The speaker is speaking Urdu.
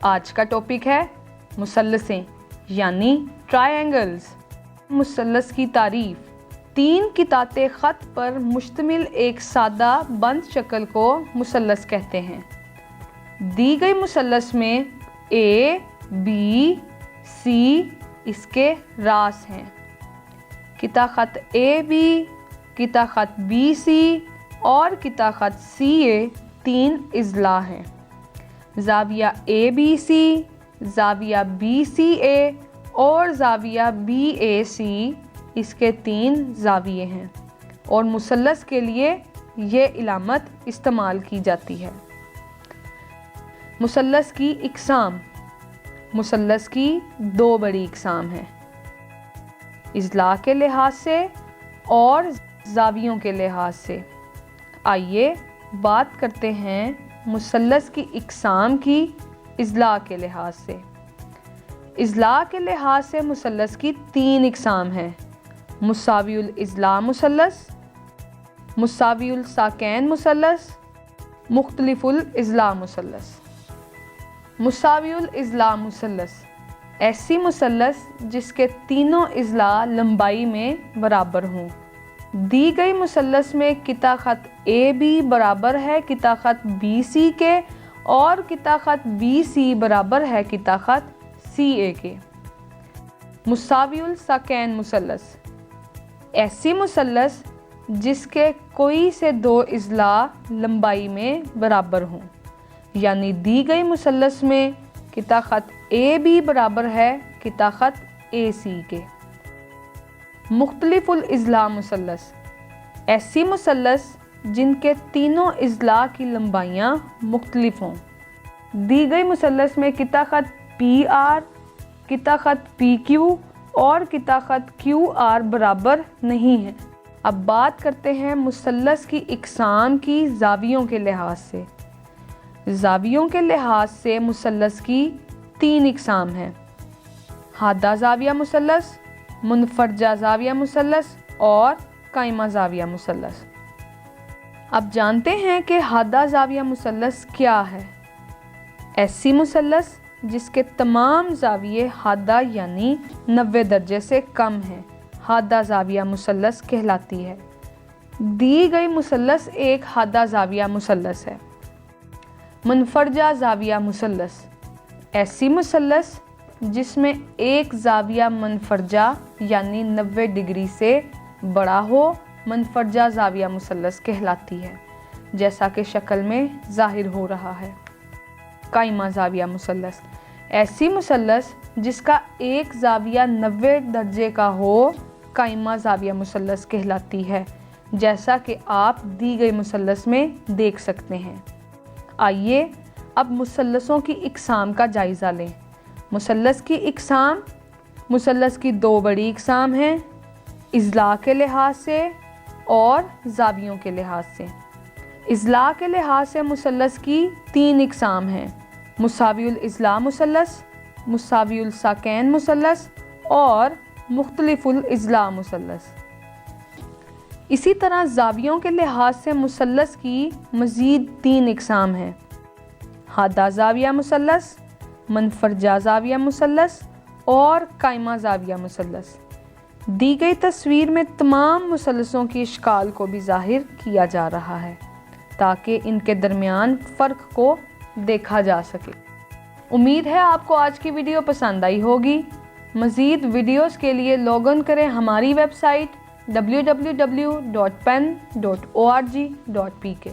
آج کا ٹاپک ہے مثلثیں یعنی ٹرائینگلز۔ مثلث کی تعریف: 3 قطعات خط پر مشتمل ایک سادہ بند شکل کو مثلث کہتے ہیں۔ دی گئی مثلث میں A, B, C اس کے راس ہیں۔ قطع خط AB، قطع خط BC اور قطع خط CA 3 اضلاع ہیں۔ زاویہ ABC، زاویہ BCA اور زاویہ BAC اس کے 3 زاویے ہیں اور مثلث کے لیے یہ علامت استعمال کی جاتی ہے۔ مثلث کی اقسام: مثلث کی 2 بڑی اقسام ہیں، اضلاع کے لحاظ سے اور زاویوں کے لحاظ سے۔ آئیے بات کرتے ہیں مثلث کی اقسام کی اضلاع کے لحاظ سے۔ اضلاع کے لحاظ سے مثلث کی 3 اقسام ہیں: مساوی الاضلاع مثلث، مساوی الساقین مثلث، مختلف الاضلاع مثلث۔ مساوی الاضلاع مثلث ایسی مثلث جس کے تینوں اضلاع لمبائی میں برابر ہوں۔ دی گئی مثلث میں قطع خط AB برابر ہے قطع خط BC کے اور قطع خط BC برابر ہے قطع خط CA کے۔ مساوی الساقین مثلث ایسی مثلث جس کے کوئی سے 2 اضلاع لمبائی میں برابر ہوں، یعنی دی گئی مثلث میں قطع خط AB برابر ہے قطع خط AC کے۔ مختلف الاضلاع مثلث ایسی مثلث جن کے تینوں اضلاع کی لمبائیاں مختلف ہوں۔ دی گئی مثلث میں قطع خط PR، قطع خط PQ اور قطع خط QR برابر نہیں ہیں۔ اب بات کرتے ہیں مثلث کی اقسام کی زاویوں کے لحاظ سے۔ زاویوں کے لحاظ سے مثلث کی 3 اقسام ہیں: حادہ زاویہ مثلث، منفرجہ زاویہ مثلث اور قائمہ زاویہ مثلث۔ اب جانتے ہیں کہ حادہ زاویہ مثلث کیا ہے۔ ایسی مثلث جس کے تمام زاویے حادہ یعنی 90 درجے سے کم ہیں حادہ زاویہ مثلث کہلاتی ہے۔ دی گئی مثلث ایک حادہ زاویہ مثلث ہے۔ منفرجہ زاویہ مثلث ایسی مثلث جس میں ایک زاویہ منفرجہ یعنی 90 ڈگری سے بڑا ہو منفرجہ زاویہ مثلث کہلاتی ہے، جیسا کہ شکل میں ظاہر ہو رہا ہے۔ قائمہ زاویہ مثلث ایسی مثلث جس کا ایک زاویہ 90 درجے کا ہو قائمہ زاویہ مثلث کہلاتی ہے، جیسا کہ آپ دی گئی مثلث میں دیکھ سکتے ہیں۔ آئیے اب مثلثوں کی اقسام کا جائزہ لیں۔ مثلث کی اقسام: مثلث کی 2 بڑی اقسام ہیں، اضلاع کے لحاظ سے اور زاویوں کے لحاظ سے۔ اضلاع کے لحاظ سے مثلث کی 3 اقسام ہیں: مساوی الاضلاع مثلث، مساوی الساقین مثلث اور مختلف الاضلاع مثلث۔ اسی طرح زاویوں کے لحاظ سے مثلث کی مزید 3 اقسام ہیں: حادہ زاویہ مثلث، منفرجہ زاویہ مثلث اور قائمہ زاویہ مثلث۔ دی گئی تصویر میں تمام مثلثوں کی اشکال کو بھی ظاہر کیا جا رہا ہے تاکہ ان کے درمیان فرق کو دیکھا جا سکے۔ امید ہے آپ کو آج کی ویڈیو پسند آئی ہوگی۔ مزید ویڈیوز کے لیے لاگ ان کریں ہماری ویب سائٹ www.pen.org.pk